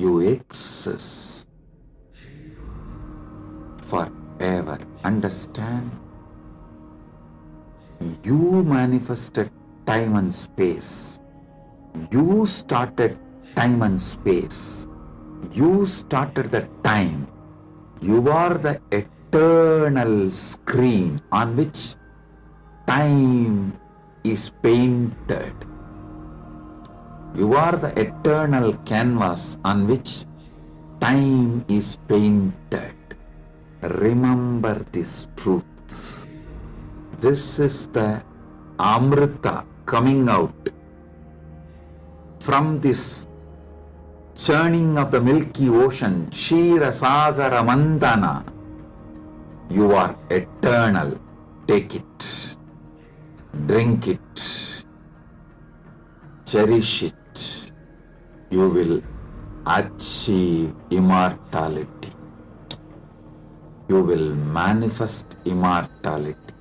You exist forever. Understand? You manifested time and space. You started time and space. You started the time. You are the eternal screen on which time is painted. You are the eternal canvas on which time is painted. Remember these truths. This is the Amrita coming out from this churning of the Milky Ocean. Sheera Sagar Manthana. You are eternal. Take it. Drink it. Cherish it. You will achieve immortality. You will manifest immortality.